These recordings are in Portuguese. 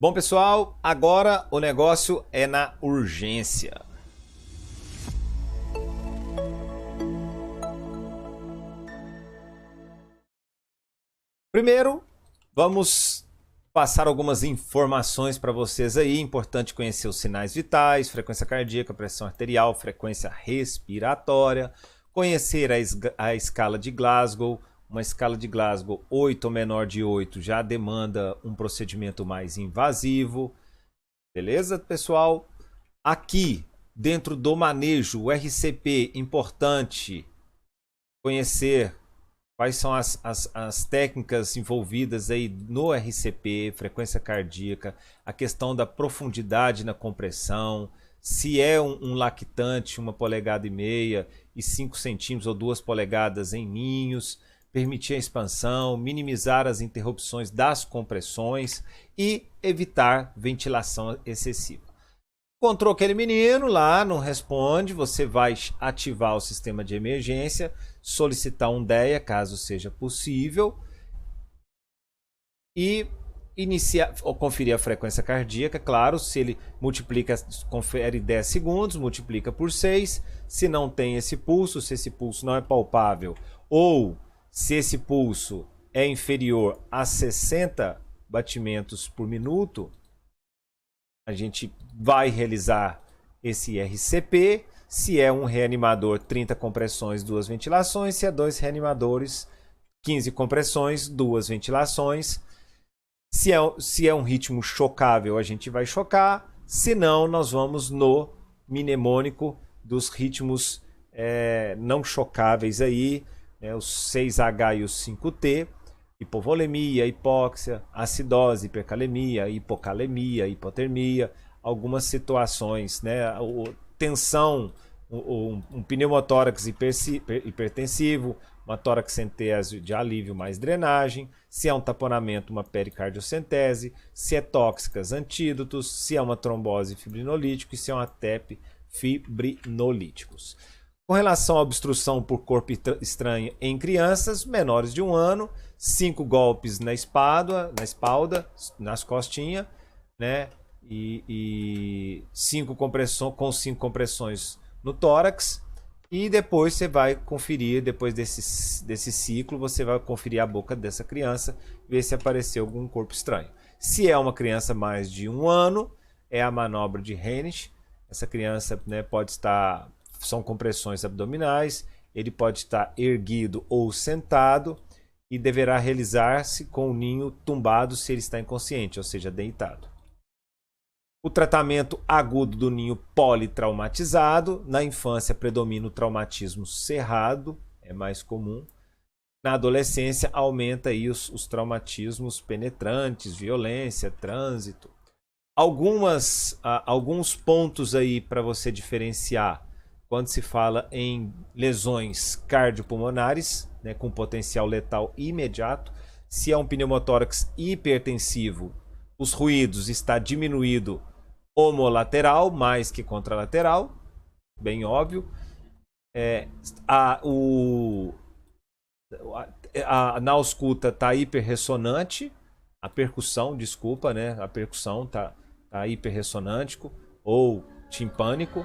Bom, pessoal, agora o negócio é na urgência. Primeiro, vamos passar algumas informações para vocês aí. Importante conhecer os sinais vitais, frequência cardíaca, pressão arterial, frequência respiratória, conhecer a escala de Glasgow. Uma escala de Glasgow 8 ou menor de 8 já demanda um procedimento mais invasivo. Beleza, pessoal? Aqui, dentro do manejo, o RCP, importante conhecer quais são as técnicas envolvidas aí no RCP, frequência cardíaca, a questão da profundidade na compressão, se é um lactante, 1,5 polegadas e 5 centímetros ou 2 polegadas em ninhos, permitir a expansão, minimizar as interrupções das compressões e evitar ventilação excessiva. Encontrou aquele menino lá, não responde, você vai ativar o sistema de emergência, solicitar um DEA, caso seja possível, e iniciar, ou conferir a frequência cardíaca, claro, se ele multiplica, confere 10 segundos, multiplica por 6, se não tem esse pulso, se esse pulso não é palpável, ou se esse pulso é inferior a 60 batimentos por minuto, a gente vai realizar esse RCP. Se é um reanimador, 30 compressões, 2 ventilações. Se é 2 reanimadores, 15 compressões, 2 ventilações. Se é um ritmo chocável, a gente vai chocar. Se não, nós vamos no mnemônico dos ritmos não chocáveis aí, os 6H e os 5T. Hipovolemia, hipóxia, acidose, hipercalemia, hipocalemia, hipotermia, algumas situações, tensão, um pneumotórax hipertensivo, uma tórax-centese de alívio mais drenagem, se é um taponamento, uma pericardiocentese, se é tóxicas, antídotos, se é uma trombose fibrinolítico e se é uma TEP fibrinolíticos. Com relação à obstrução por corpo estranho em crianças menores de 1 ano, 5 golpes na espalda, nas costinhas, né? E 5 compressões no tórax. E depois você vai conferir, depois desse ciclo, você vai conferir a boca dessa criança, ver se apareceu algum corpo estranho. Se é uma criança mais de 1 ano, é a manobra de Hennig. Essa criança, pode estar... São compressões abdominais, ele pode estar erguido ou sentado e deverá realizar-se com o ninho tumbado se ele está inconsciente, ou seja, deitado. O tratamento agudo do ninho politraumatizado, na infância predomina o traumatismo cerrado, é mais comum. Na adolescência aumenta aí os traumatismos penetrantes, violência, trânsito. Alguns pontos aí para você diferenciar quando se fala em lesões cardiopulmonares, com potencial letal imediato. Se é um pneumotórax hipertensivo, os ruídos está diminuído homolateral mais que contralateral, bem óbvio. Na ausculta está hiperressonante, a percussão está hiperressonante ou timpânico.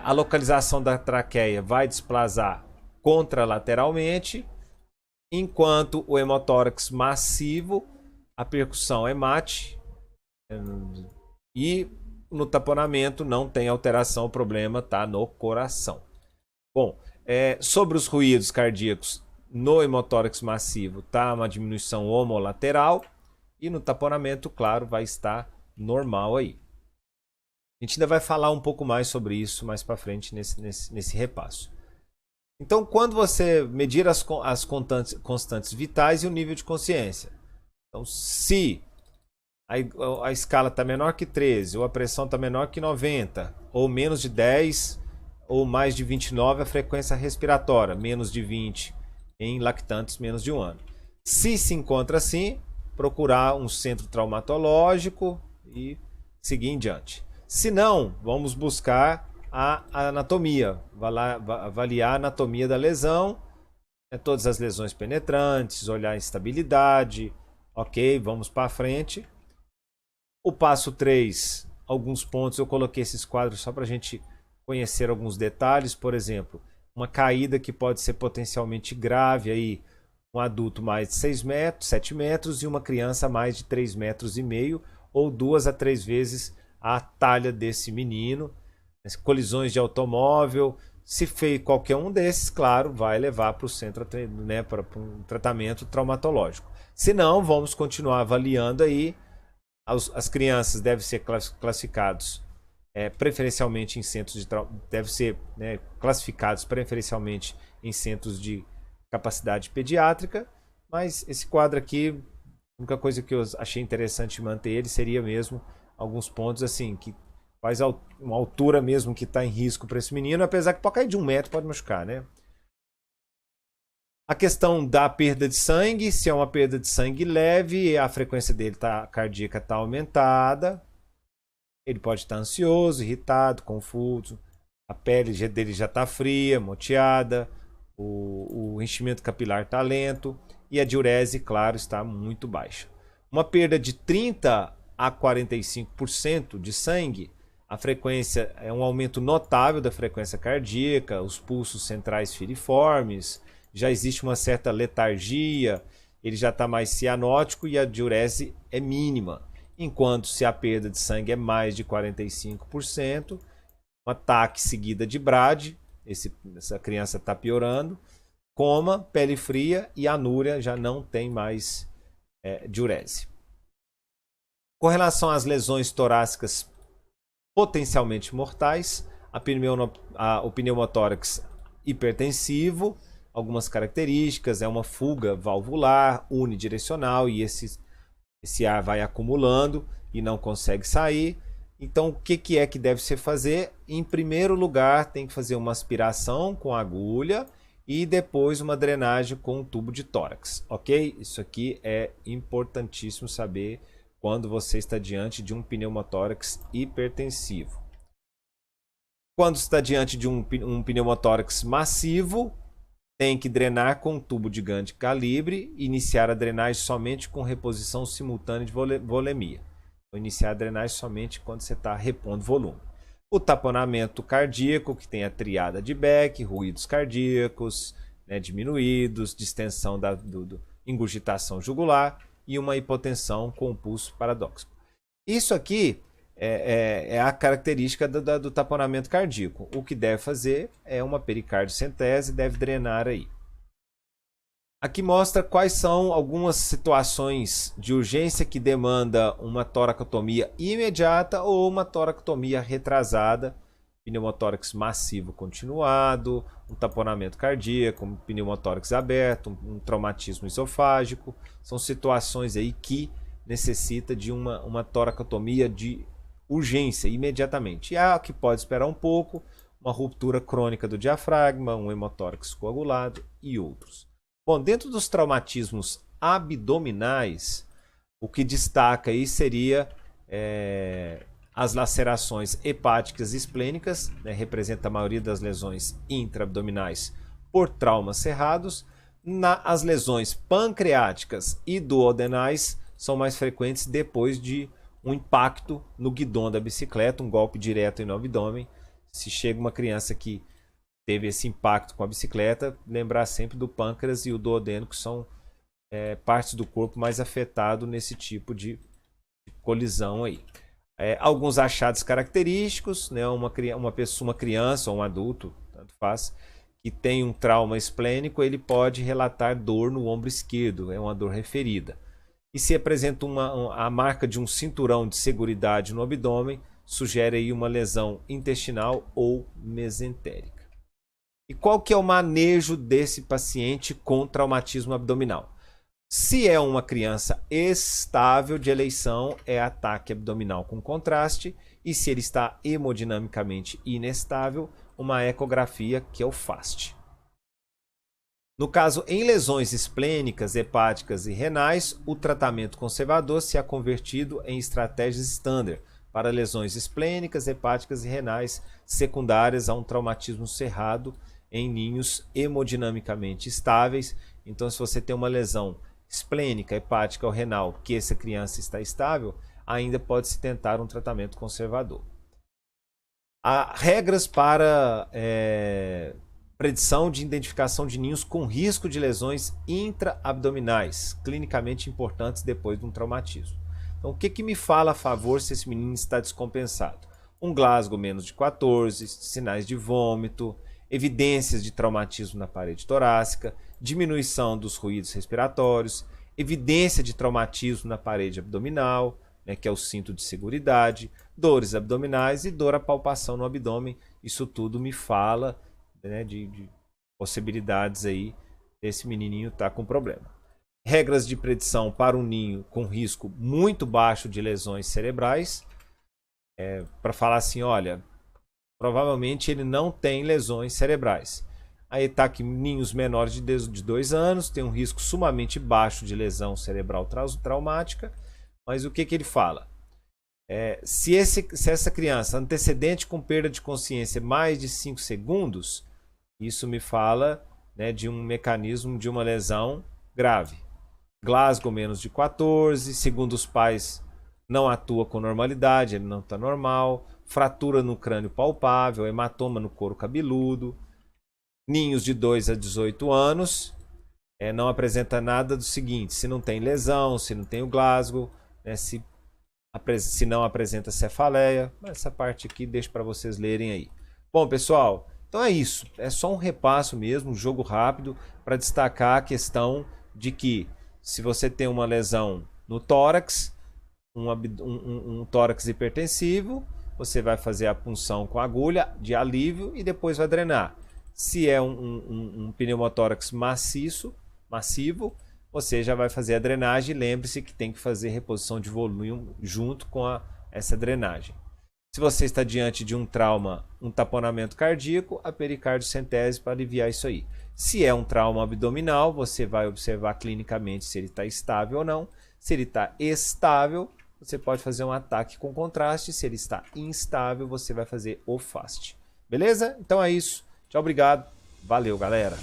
A localização da traqueia vai desplazar contralateralmente, enquanto o hemotórax massivo, a percussão é mate, e no taponamento não tem alteração, o problema está no coração. Bom, sobre os ruídos cardíacos, no hemotórax massivo está uma diminuição homolateral, e no taponamento, claro, vai estar normal aí. A gente ainda vai falar um pouco mais sobre isso mais para frente nesse repasso. Então, quando você medir as constantes vitais e o nível de consciência. Então, se a escala está menor que 13, ou a pressão está menor que 90, ou menos de 10, ou mais de 29, a frequência respiratória, menos de 20 em lactantes menos de 1 ano. Se encontra assim, procurar um centro traumatológico e seguir em diante. Se não, vamos buscar a anatomia, avaliar a anatomia da lesão, todas as lesões penetrantes, olhar a estabilidade, ok, vamos para frente. O passo 3, alguns pontos, eu coloquei esses quadros só para a gente conhecer alguns detalhes. Por exemplo, uma caída que pode ser potencialmente grave, aí, um adulto mais de 6 metros, 7 metros e uma criança mais de 3,5 metros, ou 2 a 3 vezes a talha desse menino. Colisões de automóvel, se fez qualquer um desses, claro, vai levar para o centro, né, para um tratamento traumatológico. Se não, vamos continuar avaliando aí. As crianças devem ser classificados preferencialmente em centros de deve ser, né, classificados preferencialmente em centros de capacidade pediátrica, mas esse quadro aqui, a única coisa que eu achei interessante manter ele seria mesmo alguns pontos assim que faz uma altura mesmo que está em risco para esse menino, apesar que pode cair de 1 metro, pode machucar, né? A questão da perda de sangue, se é uma perda de sangue leve, a frequência dele cardíaca está aumentada, ele pode estar ansioso, irritado, confuso, a pele dele já está fria, moteada, o enchimento capilar está lento e a diurese, claro, está muito baixa. Uma perda de 30 a 45% de sangue, a frequência é um aumento notável da frequência cardíaca, os pulsos centrais filiformes, já existe uma certa letargia, ele já está mais cianótico e a diurese é mínima. Enquanto se a perda de sangue é mais de 45%, um ataque seguida de BRAD, essa criança está piorando, coma, pele fria e anúria já não tem mais diurese. Com relação às lesões torácicas potencialmente mortais, o pneumotórax hipertensivo, algumas características, é uma fuga valvular unidirecional e esse ar vai acumulando e não consegue sair. Então, o que é que deve se fazer? Em primeiro lugar, tem que fazer uma aspiração com agulha e depois uma drenagem com um tubo de tórax, ok? Isso aqui é importantíssimo saber quando você está diante de um pneumotórax hipertensivo. Quando está diante de um pneumotórax massivo, tem que drenar com um tubo de grande calibre e iniciar a drenagem somente com reposição simultânea de volemia. Vou iniciar a drenagem somente quando você está repondo volume. O taponamento cardíaco, que tem a triada de Beck, ruídos cardíacos, né, diminuídos, distensão ingurgitação jugular e uma hipotensão com pulso paradóxico. Isso aqui é a característica do taponamento cardíaco. O que deve fazer é uma pericardiocentese, deve drenar aí. Aqui mostra quais são algumas situações de urgência que demanda uma toracotomia imediata ou uma toracotomia retrasada, pneumotórax massivo continuado, um taponamento cardíaco, um pneumotórax aberto, um traumatismo esofágico. São situações aí que necessita de uma toracotomia de urgência imediatamente. E a que pode esperar um pouco, uma ruptura crônica do diafragma, um hemotórax coagulado e outros. Bom, dentro dos traumatismos abdominais, o que destaca aí seria as lacerações hepáticas e esplênicas, né, representa a maioria das lesões intraabdominais por traumas cerrados. As lesões pancreáticas e duodenais são mais frequentes depois de um impacto no guidão da bicicleta, um golpe direto no abdômen. Se chega uma criança que teve esse impacto com a bicicleta, lembrar sempre do pâncreas e o duodeno, que são partes do corpo mais afetadas nesse tipo de colisão aí. Alguns achados característicos, né, uma criança ou um adulto, tanto faz, que tem um trauma esplênico, ele pode relatar dor no ombro esquerdo, é uma dor referida. E se apresenta a marca de um cinturão de seguridade no abdômen, sugere aí uma lesão intestinal ou mesentérica. E qual que é o manejo desse paciente com traumatismo abdominal? Se é uma criança estável de eleição, é ataque abdominal com contraste. E se ele está hemodinamicamente inestável, uma ecografia, que é o FAST. No caso, em lesões esplênicas, hepáticas e renais, o tratamento conservador se é convertido em estratégias standard para lesões esplênicas, hepáticas e renais secundárias a um traumatismo cerrado em ninhos hemodinamicamente estáveis. Então, se você tem uma lesão esplênica, hepática ou renal, que essa criança está estável, ainda pode-se tentar um tratamento conservador. Há regras para predição de identificação de ninhos com risco de lesões intraabdominais, clinicamente importantes depois de um traumatismo. Então, o que me fala a favor se esse menino está descompensado? Um Glasgow menos de 14, sinais de vômito, evidências de traumatismo na parede torácica, diminuição dos ruídos respiratórios, evidência de traumatismo na parede abdominal, né, que é o cinto de seguridade, dores abdominais e dor à palpação no abdômen. Isso tudo me fala, né, de possibilidades aí desse menininho estar com problema. Regras de predição para um ninho com risco muito baixo de lesões cerebrais. Para falar assim, olha, provavelmente ele não tem lesões cerebrais. Aí está aqui, ninhos menores de 2 anos, tem um risco sumamente baixo de lesão cerebral traumática. Mas o que ele fala? Se essa criança antecedente com perda de consciência mais de 5 segundos, isso me fala, né, de um mecanismo de uma lesão grave. Glasgow menos de 14, segundo os pais, não atua com normalidade, ele não está normal. Fratura no crânio palpável, hematoma no couro cabeludo. Ninhos de 2 a 18 anos, não apresenta nada do seguinte: se não tem lesão, se não tem o Glasgow, né, se não apresenta cefaleia. Essa parte aqui deixo para vocês lerem aí. Bom, pessoal, então é isso. É só um repasso mesmo, um jogo rápido para destacar a questão de que se você tem uma lesão no tórax, um tórax hipertensivo, você vai fazer a punção com agulha de alívio e depois vai drenar. Se é um pneumotórax massivo, você já vai fazer a drenagem. Lembre-se que tem que fazer reposição de volume junto com essa drenagem. Se você está diante de um trauma, um taponamento cardíaco, a pericardiocentese para aliviar isso aí. Se é um trauma abdominal, você vai observar clinicamente se ele está estável ou não. Se ele está estável, você pode fazer um ataque com contraste. Se ele está instável, você vai fazer o FAST. Beleza? Então é isso. Tchau, obrigado. Valeu, galera.